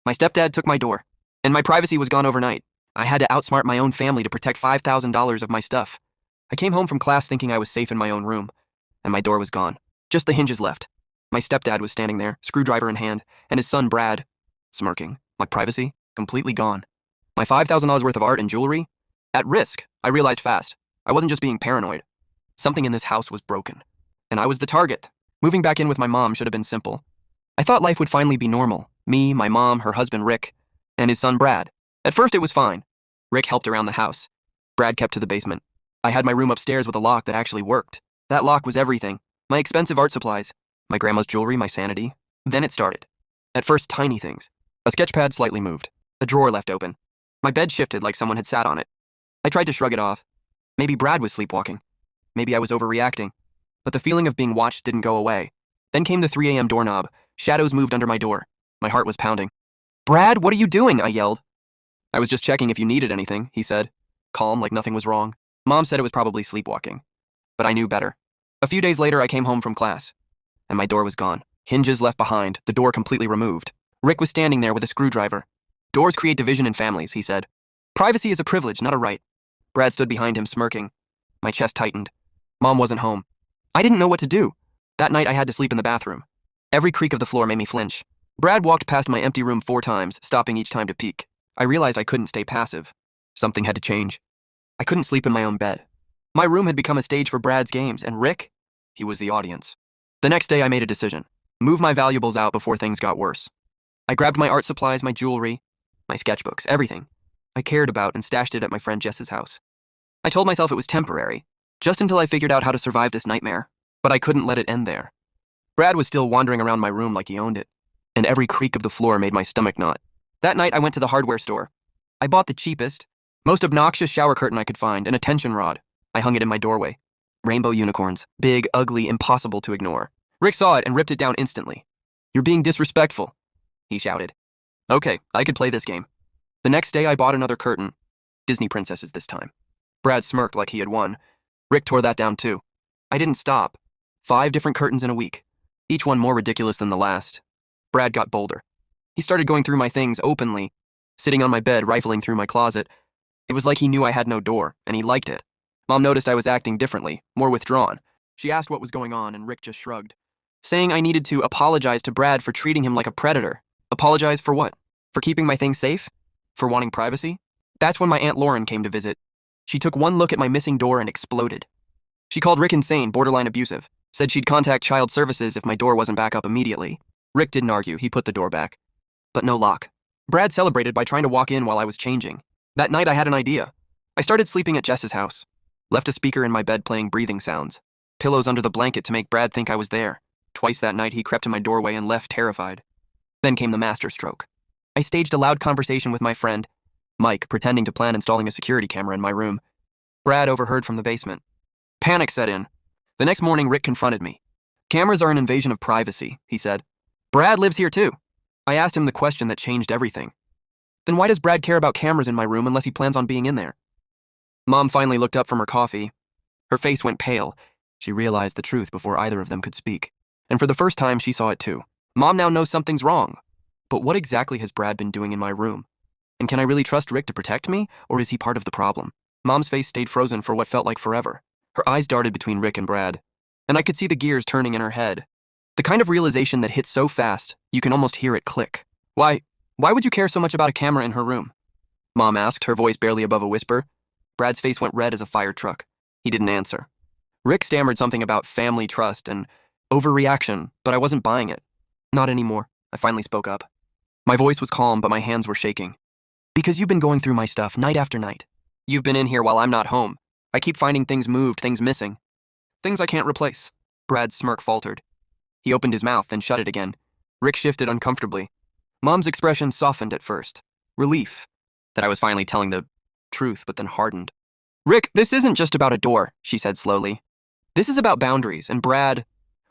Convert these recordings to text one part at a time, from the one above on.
My stepdad took my door, and my privacy was gone overnight. I had to outsmart my own family to protect $5,000 of my stuff. I came home from class thinking I was safe in my own room, and my door was gone. Just the hinges left. My stepdad was standing there, screwdriver in hand, and his son Brad, smirking. My privacy, completely gone. My $5,000 worth of art and jewelry, at risk. I realized fast. I wasn't just being paranoid. Something in this house was broken, and I was the target. Moving back in with my mom should have been simple. I thought life would finally be normal. Me, my mom, her husband Rick, and his son Brad. At first it was fine. Rick helped around the house. Brad kept to the basement. I had my room upstairs with a lock that actually worked. That lock was everything. My expensive art supplies, my grandma's jewelry, my sanity. Then it started. At first, tiny things. A sketch pad slightly moved. A drawer left open. My bed shifted like someone had sat on it. I tried to shrug it off. Maybe Brad was sleepwalking. Maybe I was overreacting. But the feeling of being watched didn't go away. Then came the 3 a.m. doorknob. Shadows moved under my door. My heart was pounding. "Brad, what are you doing?" I yelled. "I was just checking if you needed anything," he said, calm like nothing was wrong. Mom said it was probably sleepwalking, but I knew better. A few days later, I came home from class, and my door was gone. Hinges left behind, the door completely removed. Rick was standing there with a screwdriver. "Doors create division in families," he said. "Privacy is a privilege, not a right." Brad stood behind him, smirking. My chest tightened. Mom wasn't home. I didn't know what to do. That night, I had to sleep in the bathroom. Every creak of the floor made me flinch. Brad walked past my empty room 4 times, stopping each time to peek. I realized I couldn't stay passive. Something had to change. I couldn't sleep in my own bed. My room had become a stage for Brad's games, and Rick, he was the audience. The next day, I made a decision. Move my valuables out before things got worse. I grabbed my art supplies, my jewelry, my sketchbooks, everything I cared about, and stashed it at my friend Jess's house. I told myself it was temporary, just until I figured out how to survive this nightmare. But I couldn't let it end there. Brad was still wandering around my room like he owned it, and every creak of the floor made my stomach knot. That night, I went to the hardware store. I bought the cheapest, most obnoxious shower curtain I could find, and a tension rod. I hung it in my doorway. Rainbow unicorns, big, ugly, impossible to ignore. Rick saw it and ripped it down instantly. "You're being disrespectful," he shouted. Okay, I could play this game. The next day, I bought another curtain. Disney princesses this time. Brad smirked like he had won. Rick tore that down too. I didn't stop. 5 different curtains in a week, each one more ridiculous than the last. Brad got bolder. He started going through my things openly, sitting on my bed, rifling through my closet. It was like he knew I had no door, and he liked it. Mom noticed I was acting differently, more withdrawn. She asked what was going on, and Rick just shrugged, saying I needed to apologize to Brad for treating him like a predator. Apologize for what? For keeping my things safe? For wanting privacy? That's when my Aunt Lauren came to visit. She took one look at my missing door and exploded. She called Rick insane, borderline abusive, said she'd contact child services if my door wasn't back up immediately. Rick didn't argue, he put the door back. But no lock. Brad celebrated by trying to walk in while I was changing. That night I had an idea. I started sleeping at Jess's house. Left a speaker in my bed playing breathing sounds. Pillows under the blanket to make Brad think I was there. Twice that night he crept to my doorway and left terrified. Then came the masterstroke. I staged a loud conversation with my friend, Mike, pretending to plan installing a security camera in my room. Brad overheard from the basement. Panic set in. The next morning, Rick confronted me. "Cameras are an invasion of privacy," he said. "Brad lives here too." I asked him the question that changed everything. Then why does Brad care about cameras in my room unless he plans on being in there? Mom finally looked up from her coffee. Her face went pale. She realized the truth before either of them could speak. And for the first time, she saw it too. Mom now knows something's wrong. But what exactly has Brad been doing in my room? And can I really trust Rick to protect me, or is he part of the problem? Mom's face stayed frozen for what felt like forever. Her eyes darted between Rick and Brad, and I could see the gears turning in her head. The kind of realization that hits so fast, you can almost hear it click. Why would you care so much about a camera in her room?" Mom asked, her voice barely above a whisper. Brad's face went red as a fire truck. He didn't answer. Rick stammered something about family trust and overreaction, but I wasn't buying it. Not anymore. I finally spoke up. My voice was calm, but my hands were shaking. "Because you've been going through my stuff night after night. You've been in here while I'm not home. I keep finding things moved, things missing. Things I can't replace." Brad's smirk faltered. He opened his mouth, then shut it again. Rick shifted uncomfortably. Mom's expression softened at first. Relief that I was finally telling the truth, but then hardened. "Rick, this isn't just about a door," she said slowly. "This is about boundaries, and Brad,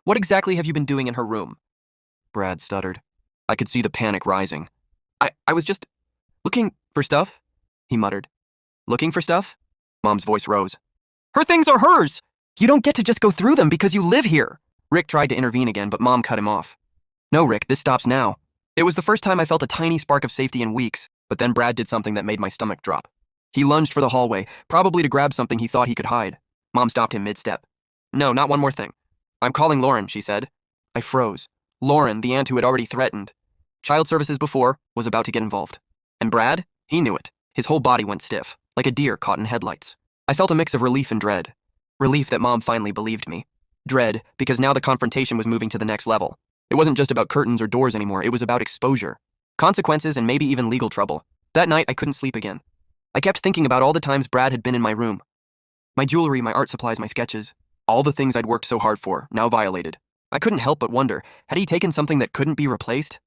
what exactly have you been doing in her room?" Brad stuttered. I could see the panic rising. I was just looking for stuff," he muttered. "Looking for stuff?" Mom's voice rose. "Her things are hers! You don't get to just go through them because you live here." Rick tried to intervene again, but Mom cut him off. "No, Rick, this stops now. It was the first time I felt a tiny spark of safety in weeks, but then Brad did something that made my stomach drop. He lunged for the hallway, probably to grab something he thought he could hide. Mom stopped him mid-step. "No, not one more thing. I'm calling Lauren," she said. I froze. Lauren, the aunt who had already threatened child services before, was about to get involved. And Brad? He knew it. His whole body went stiff, like a deer caught in headlights. I felt a mix of relief and dread. Relief that Mom finally believed me. Dread, because now the confrontation was moving to the next level. It wasn't just about curtains or doors anymore, it was about exposure. Consequences and maybe even legal trouble. That night, I couldn't sleep again. I kept thinking about all the times Brad had been in my room. My jewelry, my art supplies, my sketches. All the things I'd worked so hard for, now violated. I couldn't help but wonder, had he taken something that couldn't be replaced?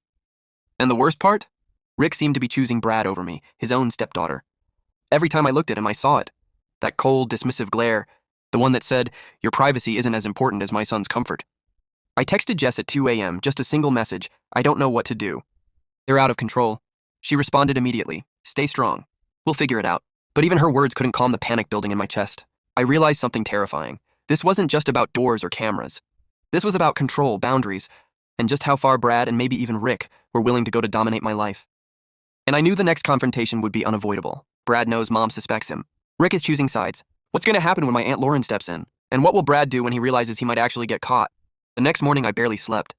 And the worst part? Rick seemed to be choosing Brad over me, his own stepdaughter. Every time I looked at him, I saw it. That cold, dismissive glare, the one that said, "Your privacy isn't as important as my son's comfort." I texted Jess at 2 a.m., just a single message, "I don't know what to do." "They're out of control." She responded immediately, "Stay strong. We'll figure it out." But even her words couldn't calm the panic building in my chest. I realized something terrifying. This wasn't just about doors or cameras. This was about control, boundaries, and just how far Brad and maybe even Rick were willing to go to dominate my life. And I knew the next confrontation would be unavoidable. Brad knows Mom suspects him. Rick is choosing sides. What's going to happen when my Aunt Lauren steps in? And what will Brad do when he realizes he might actually get caught? The next morning, I barely slept.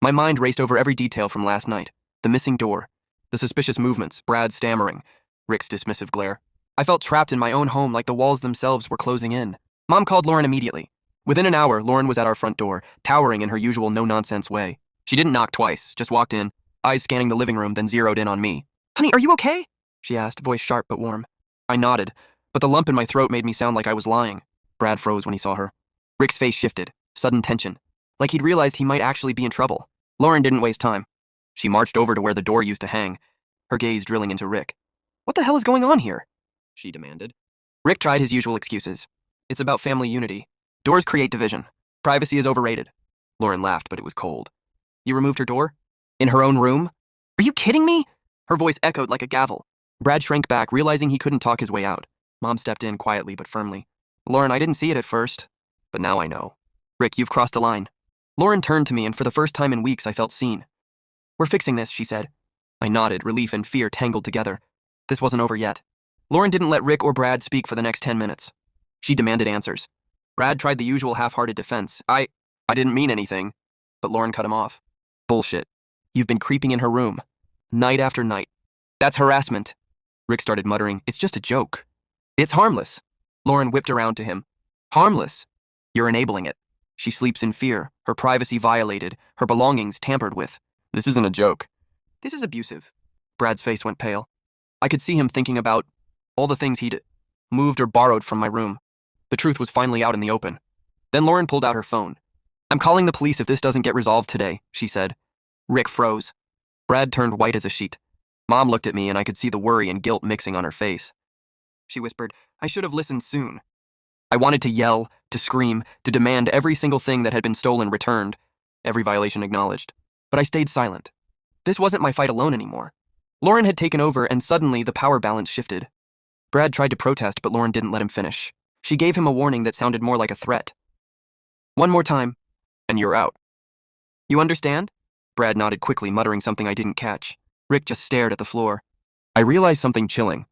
My mind raced over every detail from last night. The missing door, the suspicious movements, Brad stammering, Rick's dismissive glare. I felt trapped in my own home like the walls themselves were closing in. Mom called Lauren immediately. Within an hour, Lauren was at our front door, towering in her usual no-nonsense way. She didn't knock twice, just walked in, eyes scanning the living room, then zeroed in on me. "Honey, are you okay?" she asked, voice sharp but warm. I nodded, but the lump in my throat made me sound like I was lying. Brad froze when he saw her. Rick's face shifted, sudden tension, like he'd realized he might actually be in trouble. Lauren didn't waste time. She marched over to where the door used to hang, her gaze drilling into Rick. "What the hell is going on here?" she demanded. Rick tried his usual excuses. "It's about family unity. Doors create division. Privacy is overrated." Lauren laughed, but it was cold. "You removed her door? In her own room? Are you kidding me?" Her voice echoed like a gavel. Brad shrank back, realizing he couldn't talk his way out. Mom stepped in quietly but firmly. "Lauren, I didn't see it at first, but now I know. Rick, you've crossed a line." Lauren turned to me, and for the first time in weeks, I felt seen. "We're fixing this," she said. I nodded, relief and fear tangled together. This wasn't over yet. Lauren didn't let Rick or Brad speak for the next 10 minutes. She demanded answers. Brad tried the usual half-hearted defense. I didn't mean anything." But Lauren cut him off. "Bullshit. You've been creeping in her room. Night after night. That's harassment." Rick started muttering, "It's just a joke. It's harmless." Lauren whipped around to him. "Harmless? You're enabling it. She sleeps in fear, her privacy violated, her belongings tampered with. This isn't a joke. This is abusive." Brad's face went pale. I could see him thinking about all the things he'd moved or borrowed from my room. The truth was finally out in the open. Then Lauren pulled out her phone. "I'm calling the police if this doesn't get resolved today," she said. Rick froze. Brad turned white as a sheet. Mom looked at me, and I could see the worry and guilt mixing on her face. She whispered, "I should have listened soon." I wanted to yell, to scream, to demand every single thing that had been stolen returned, every violation acknowledged. But I stayed silent. This wasn't my fight alone anymore. Lauren had taken over, and suddenly the power balance shifted. Brad tried to protest, but Lauren didn't let him finish. She gave him a warning that sounded more like a threat. "One more time, and you're out." "You understand?" Brad nodded quickly, muttering something I didn't catch. Rick just stared at the floor. I realized something chilling.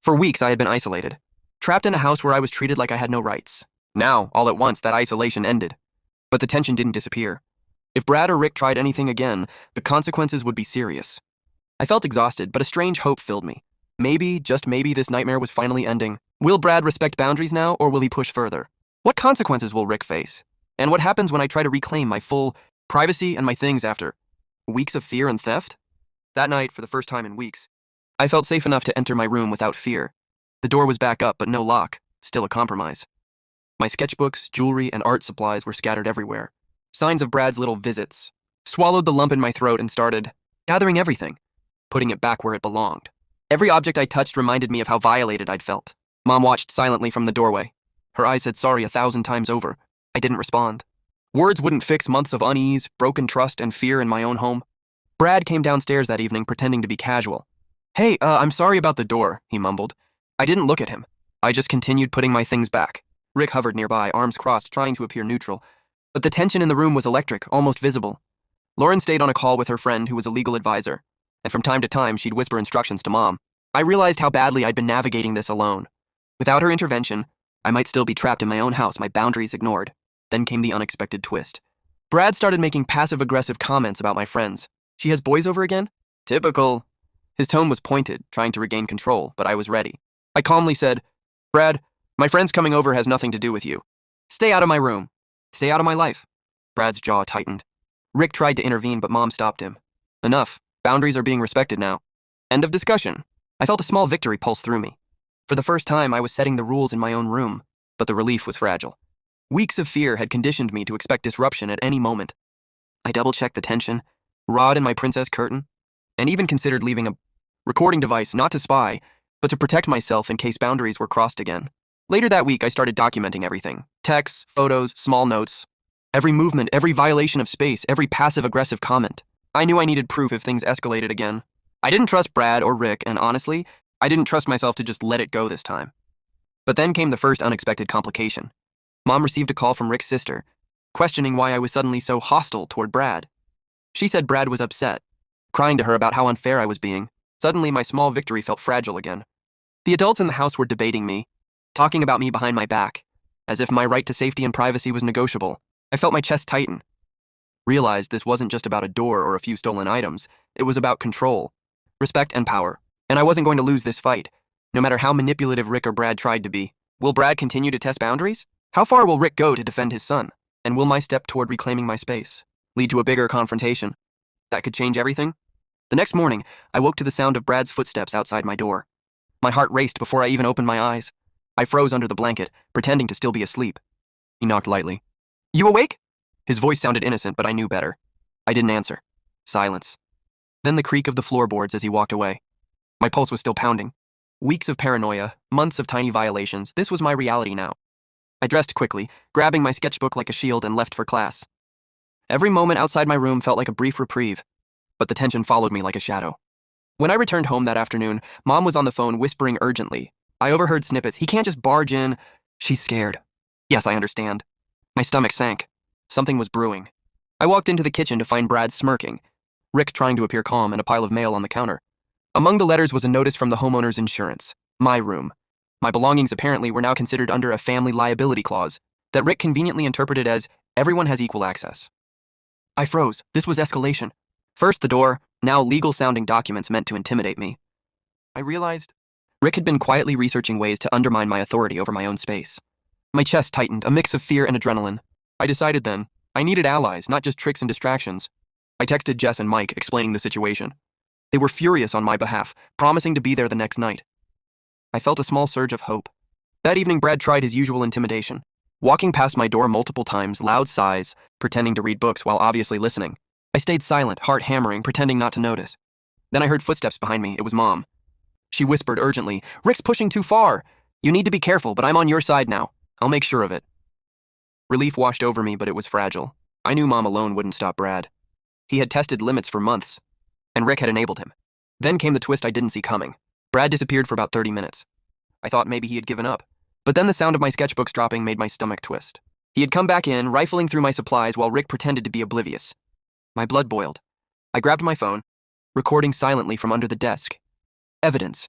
For weeks, I had been isolated, trapped in a house where I was treated like I had no rights. Now, all at once, that isolation ended. But the tension didn't disappear. If Brad or Rick tried anything again, the consequences would be serious. I felt exhausted, but a strange hope filled me. Maybe, just maybe, this nightmare was finally ending. Will Brad respect boundaries now, or will he push further? What consequences will Rick face? And what happens when I try to reclaim my full privacy and my things after weeks of fear and theft? That night, for the first time in weeks, I felt safe enough to enter my room without fear. The door was back up, but no lock, still a compromise. My sketchbooks, jewelry, and art supplies were scattered everywhere. Signs of Brad's little visits. Swallowed the lump in my throat and started gathering everything, putting it back where it belonged. Every object I touched reminded me of how violated I'd felt. Mom watched silently from the doorway. Her eyes said sorry 1,000 times over. I didn't respond. Words wouldn't fix months of unease, broken trust, and fear in my own home. Brad came downstairs that evening pretending to be casual. "Hey, I'm sorry about the door," he mumbled. I didn't look at him. I just continued putting my things back. Rick hovered nearby, arms crossed, trying to appear neutral. But the tension in the room was electric, almost visible. Lauren stayed on a call with her friend who was a legal advisor, and from time to time she'd whisper instructions to Mom. I realized how badly I'd been navigating this alone. Without her intervention, I might still be trapped in my own house, my boundaries ignored. Then came the unexpected twist. Brad started making passive-aggressive comments about my friends. She has boys over again? Typical. His tone was pointed, trying to regain control, but I was ready. I calmly said, Brad, my friend's coming over has nothing to do with you. Stay out of my room. Stay out of my life. Brad's jaw tightened. Rick tried to intervene, but Mom stopped him. Enough. Boundaries are being respected now. End of discussion. I felt a small victory pulse through me. For the first time, I was setting the rules in my own room, but the relief was fragile. Weeks of fear had conditioned me to expect disruption at any moment. I double-checked the tension, rod in my princess curtain, and even considered leaving a recording device not to spy, but to protect myself in case boundaries were crossed again. Later that week, I started documenting everything. Texts, photos, small notes. Every movement, every violation of space, every passive-aggressive comment. I knew I needed proof if things escalated again. I didn't trust Brad or Rick, and honestly, I didn't trust myself to just let it go this time. But then came the first unexpected complication. Mom received a call from Rick's sister, questioning why I was suddenly so hostile toward Brad. She said Brad was upset, crying to her about how unfair I was being. Suddenly, my small victory felt fragile again. The adults in the house were debating me, talking about me behind my back, as if my right to safety and privacy was negotiable. I felt my chest tighten. Realized this wasn't just about a door or a few stolen items. It was about control, respect, and power. And I wasn't going to lose this fight, no matter how manipulative Rick or Brad tried to be. Will Brad continue to test boundaries? How far will Rick go to defend his son? And will my step toward reclaiming my space lead to a bigger confrontation that could change everything? The next morning, I woke to the sound of Brad's footsteps outside my door. My heart raced before I even opened my eyes. I froze under the blanket, pretending to still be asleep. He knocked lightly. You awake? His voice sounded innocent, but I knew better. I didn't answer. Silence. Then the creak of the floorboards as he walked away. My pulse was still pounding. Weeks of paranoia, months of tiny violations, this was my reality now. I dressed quickly, grabbing my sketchbook like a shield, and left for class. Every moment outside my room felt like a brief reprieve, but the tension followed me like a shadow. When I returned home that afternoon, Mom was on the phone whispering urgently. I overheard snippets. He can't just barge in. She's scared. Yes, I understand. My stomach sank. Something was brewing. I walked into the kitchen to find Brad smirking, Rick trying to appear calm, and a pile of mail on the counter. Among the letters was a notice from the homeowner's insurance. My room. My belongings apparently were now considered under a family liability clause that Rick conveniently interpreted as everyone has equal access. I froze. This was escalation. First the door, now legal-sounding documents meant to intimidate me. I realized Rick had been quietly researching ways to undermine my authority over my own space. My chest tightened, a mix of fear and adrenaline. I decided then, I needed allies, not just tricks and distractions. I texted Jess and Mike, explaining the situation. They were furious on my behalf, promising to be there the next night. I felt a small surge of hope. That evening, Brad tried his usual intimidation, walking past my door multiple times, loud sighs, pretending to read books while obviously listening. I stayed silent, heart hammering, pretending not to notice. Then I heard footsteps behind me. It was Mom. She whispered urgently, Rick's pushing too far. You need to be careful, but I'm on your side now. I'll make sure of it. Relief washed over me, but it was fragile. I knew Mom alone wouldn't stop Brad. He had tested limits for months, and Rick had enabled him. Then came the twist I didn't see coming. Brad disappeared for about 30 minutes. I thought maybe he had given up. But then the sound of my sketchbooks dropping made my stomach twist. He had come back in, rifling through my supplies while Rick pretended to be oblivious. My blood boiled. I grabbed my phone, recording silently from under the desk. Evidence.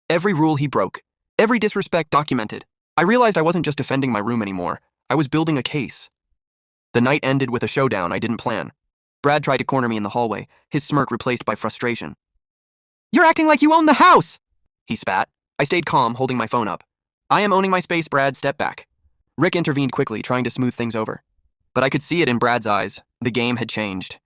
Every rule he broke. Every disrespect documented. I realized I wasn't just defending my room anymore. I was building a case. The night ended with a showdown I didn't plan. Brad tried to corner me in the hallway, his smirk replaced by frustration. You're acting like you own the house! He spat. I stayed calm, holding my phone up. I am owning my space, Brad. Step back. Rick intervened quickly, trying to smooth things over. But I could see it in Brad's eyes. The game had changed.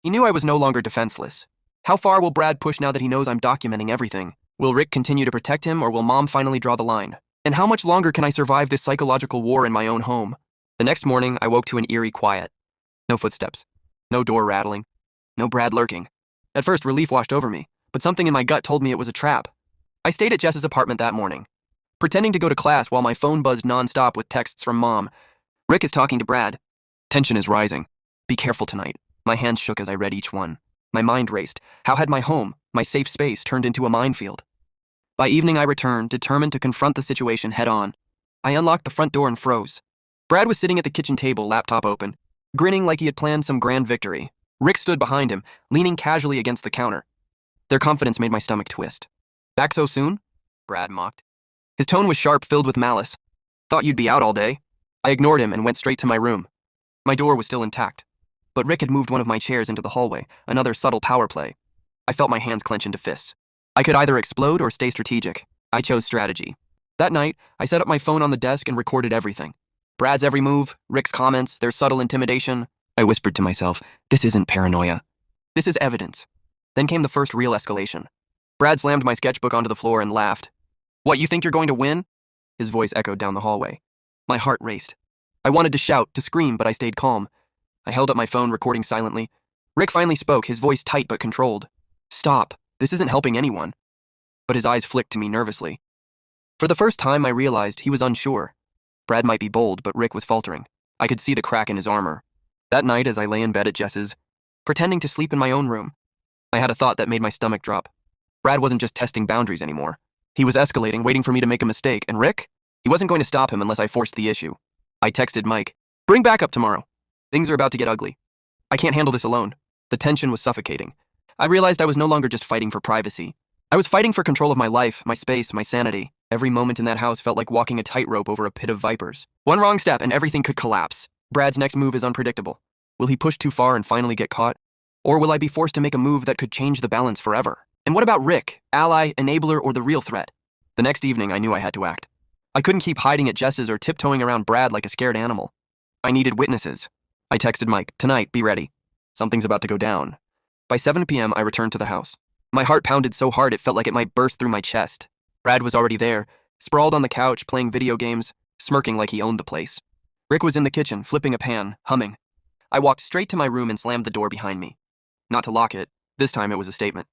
He knew I was no longer defenseless. How far will Brad push now that he knows I'm documenting everything? Will Rick continue to protect him, or will Mom finally draw the line? And how much longer can I survive this psychological war in my own home? The next morning, I woke to an eerie quiet. No footsteps. No door rattling. No Brad lurking. At first, relief washed over me, but something in my gut told me it was a trap. I stayed at Jess's apartment that morning, pretending to go to class while my phone buzzed nonstop with texts from Mom. Rick is talking to Brad. Tension is rising. Be careful tonight. My hands shook as I read each one. My mind raced. How had my home, my safe space, turned into a minefield? By evening, I returned, determined to confront the situation head-on. I unlocked the front door and froze. Brad was sitting at the kitchen table, laptop open, grinning like he had planned some grand victory. Rick stood behind him, leaning casually against the counter. Their confidence made my stomach twist. Back so soon? Brad mocked. His tone was sharp, filled with malice. Thought you'd be out all day. I ignored him and went straight to my room. My door was still intact, but Rick had moved one of my chairs into the hallway, another subtle power play. I felt my hands clench into fists. I could either explode or stay strategic. I chose strategy. That night, I set up my phone on the desk and recorded everything. Brad's every move, Rick's comments, their subtle intimidation. I whispered to myself, this isn't paranoia. This is evidence. Then came the first real escalation. Brad slammed my sketchbook onto the floor and laughed. What, you think you're going to win? His voice echoed down the hallway. My heart raced. I wanted to shout, to scream, but I stayed calm. I held up my phone, recording silently. Rick finally spoke, his voice tight but controlled. Stop. This isn't helping anyone. But his eyes flicked to me nervously. For the first time, I realized he was unsure. Brad might be bold, but Rick was faltering. I could see the crack in his armor. That night, as I lay in bed at Jess's, pretending to sleep in my own room, I had a thought that made my stomach drop. Brad wasn't just testing boundaries anymore. He was escalating, waiting for me to make a mistake, and Rick? He wasn't going to stop him unless I forced the issue. I texted Mike, bring backup tomorrow. Things are about to get ugly. I can't handle this alone. The tension was suffocating. I realized I was no longer just fighting for privacy. I was fighting for control of my life, my space, my sanity. Every moment in that house felt like walking a tightrope over a pit of vipers. One wrong step and everything could collapse. Brad's next move is unpredictable. Will he push too far and finally get caught? Or will I be forced to make a move that could change the balance forever? And what about Rick, ally, enabler, or the real threat? The next evening, I knew I had to act. I couldn't keep hiding at Jess's or tiptoeing around Brad like a scared animal. I needed witnesses. I texted Mike, tonight, be ready. Something's about to go down. By 7 p.m., I returned to the house. My heart pounded so hard it felt like it might burst through my chest. Brad was already there, sprawled on the couch, playing video games, smirking like he owned the place. Rick was in the kitchen, flipping a pan, humming. I walked straight to my room and slammed the door behind me. Not to lock it. This time it was a statement.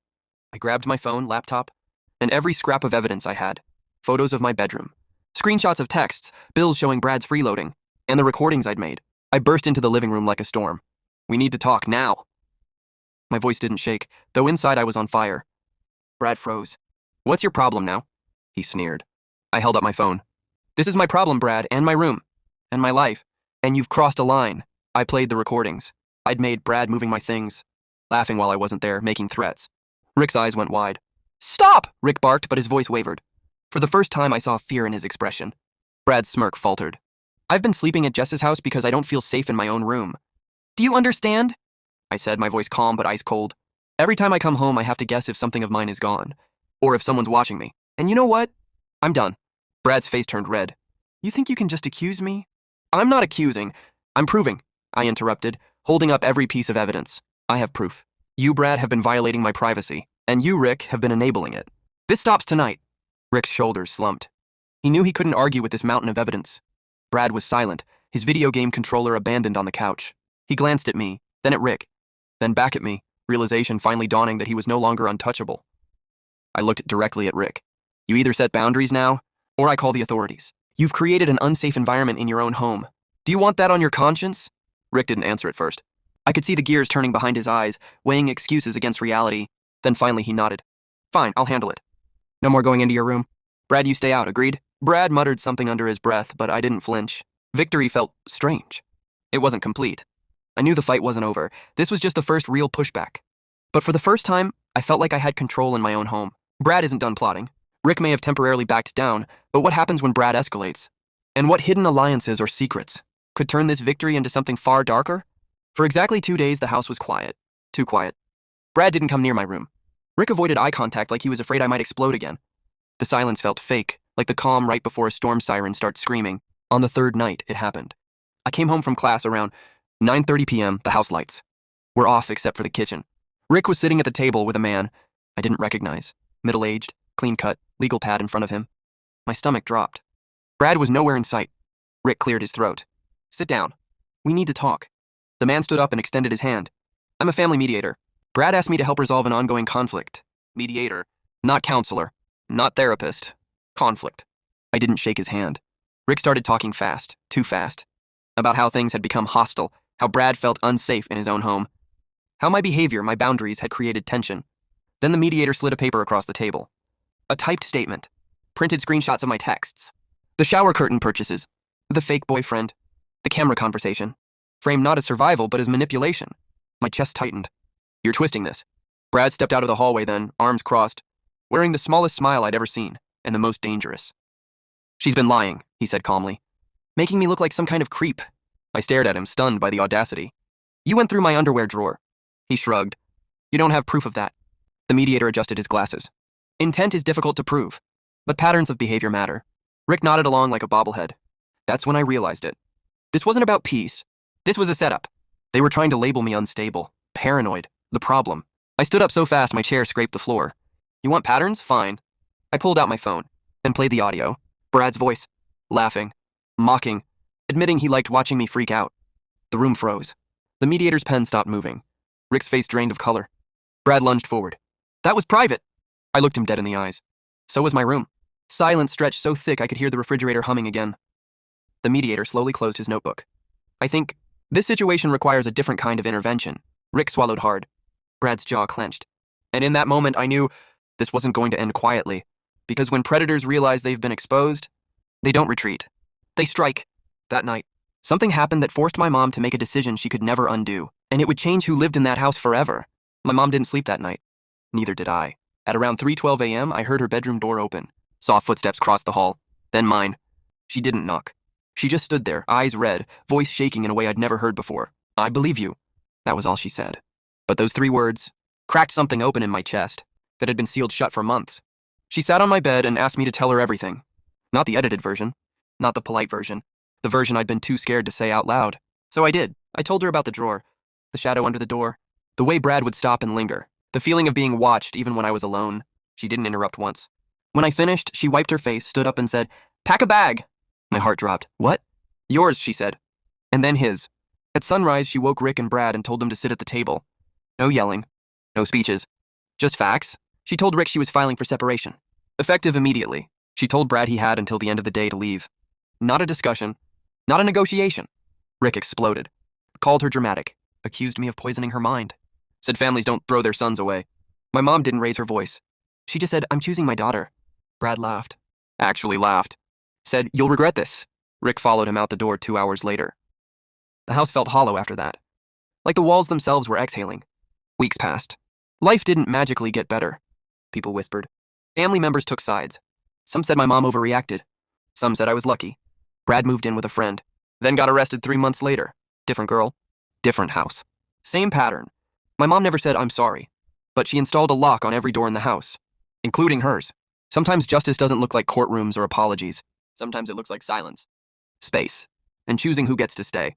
I grabbed my phone, laptop, and every scrap of evidence I had. Photos of my bedroom, screenshots of texts, bills showing Brad's freeloading, and the recordings I'd made. I burst into the living room like a storm. We need to talk now. My voice didn't shake, though inside I was on fire. Brad froze. What's your problem now? He sneered. I held up my phone. This is my problem, Brad, and my room, and my life, and you've crossed a line. I played the recordings. I'd made Brad moving my things, laughing while I wasn't there, making threats. Rick's eyes went wide. Stop! Rick barked, but his voice wavered. For the first time, I saw fear in his expression. Brad's smirk faltered. I've been sleeping at Jess's house because I don't feel safe in my own room. Do you understand? I said, my voice calm but ice cold. Every time I come home, I have to guess if something of mine is gone, or if someone's watching me. And you know what? I'm done. Brad's face turned red. You think you can just accuse me? I'm not accusing. I'm proving, I interrupted, holding up every piece of evidence. I have proof. You, Brad, have been violating my privacy, and you, Rick, have been enabling it. This stops tonight. Rick's shoulders slumped. He knew he couldn't argue with this mountain of evidence. Brad was silent, his video game controller abandoned on the couch. He glanced at me, then at Rick, then back at me, realization finally dawning that he was no longer untouchable. I looked directly at Rick. You either set boundaries now, or I call the authorities. You've created an unsafe environment in your own home. Do you want that on your conscience? Rick didn't answer at first. I could see the gears turning behind his eyes, weighing excuses against reality. Then finally he nodded. Fine, I'll handle it. No more going into your room. Brad, you stay out, agreed? Brad muttered something under his breath, but I didn't flinch. Victory felt strange. It wasn't complete. I knew the fight wasn't over. This was just the first real pushback. But for the first time, I felt like I had control in my own home. Brad isn't done plotting. Rick may have temporarily backed down, but what happens when Brad escalates? And what hidden alliances or secrets could turn this victory into something far darker? For exactly 2 days, the house was quiet. Too quiet. Brad didn't come near my room. Rick avoided eye contact like he was afraid I might explode again. The silence felt fake, like the calm right before a storm siren starts screaming. On the third night, it happened. I came home from class around 9:30 p.m., the house lights were off except for the kitchen. Rick was sitting at the table with a man I didn't recognize, middle-aged, clean-cut, legal pad in front of him. My stomach dropped. Brad was nowhere in sight. Rick cleared his throat. Sit down. We need to talk. The man stood up and extended his hand. I'm a family mediator. Brad asked me to help resolve an ongoing conflict. Mediator, not counselor, not therapist. Conflict. I didn't shake his hand. Rick started talking fast, too fast, about how things had become hostile, how Brad felt unsafe in his own home, how my behavior, my boundaries had created tension. Then the mediator slid a paper across the table. A typed statement, printed screenshots of my texts, the shower curtain purchases, the fake boyfriend, the camera conversation, framed not as survival but as manipulation. My chest tightened. You're twisting this. Brad stepped out of the hallway then, arms crossed, wearing the smallest smile I'd ever seen, and the most dangerous. She's been lying, he said calmly, making me look like some kind of creep. I stared at him, stunned by the audacity. You went through my underwear drawer. He shrugged. You don't have proof of that. The mediator adjusted his glasses. Intent is difficult to prove, but patterns of behavior matter. Rick nodded along like a bobblehead. That's when I realized it. This wasn't about peace. This was a setup. They were trying to label me unstable, paranoid, the problem. I stood up so fast my chair scraped the floor. You want patterns? Fine. I pulled out my phone and played the audio. Brad's voice, laughing, mocking, admitting he liked watching me freak out. The room froze. The mediator's pen stopped moving. Rick's face drained of color. Brad lunged forward. That was private. I looked him dead in the eyes. So was my room. Silence stretched so thick I could hear the refrigerator humming again. The mediator slowly closed his notebook. I think this situation requires a different kind of intervention. Rick swallowed hard. Brad's jaw clenched. And in that moment, I knew this wasn't going to end quietly. Because when predators realize they've been exposed, they don't retreat. They strike. That night, something happened that forced my mom to make a decision she could never undo. And it would change who lived in that house forever. My mom didn't sleep that night. Neither did I. At around 3:12 a.m., I heard her bedroom door open. Saw footsteps cross the hall. Then mine. She didn't knock. She just stood there, eyes red, voice shaking in a way I'd never heard before. I believe you. That was all she said. But those 3 words cracked something open in my chest that had been sealed shut for months. She sat on my bed and asked me to tell her everything. Not the edited version. Not the polite version. The version I'd been too scared to say out loud. So I did. I told her about the drawer, the shadow under the door, the way Brad would stop and linger, the feeling of being watched even when I was alone. She didn't interrupt once. When I finished, she wiped her face, stood up and said, "Pack a bag." My heart dropped. What? Yours, she said. And then his. At sunrise, she woke Rick and Brad and told them to sit at the table. No yelling. No speeches. Just facts. She told Rick she was filing for separation. Effective immediately. She told Brad he had until the end of the day to leave. Not a discussion. Not a negotiation. Rick exploded. Called her dramatic. Accused me of poisoning her mind. Said families don't throw their sons away. My mom didn't raise her voice. She just said, "I'm choosing my daughter." Brad laughed. Actually laughed. Said, "You'll regret this." Rick followed him out the door 2 hours later. The house felt hollow after that. Like the walls themselves were exhaling. Weeks passed. Life didn't magically get better. People whispered. Family members took sides. Some said my mom overreacted. Some said I was lucky. Brad moved in with a friend. Then got arrested 3 months later. Different girl. Different house. Same pattern. My mom never said I'm sorry. But she installed a lock on every door in the house. Including hers. Sometimes justice doesn't look like courtrooms or apologies. Sometimes it looks like silence. Space. And choosing who gets to stay.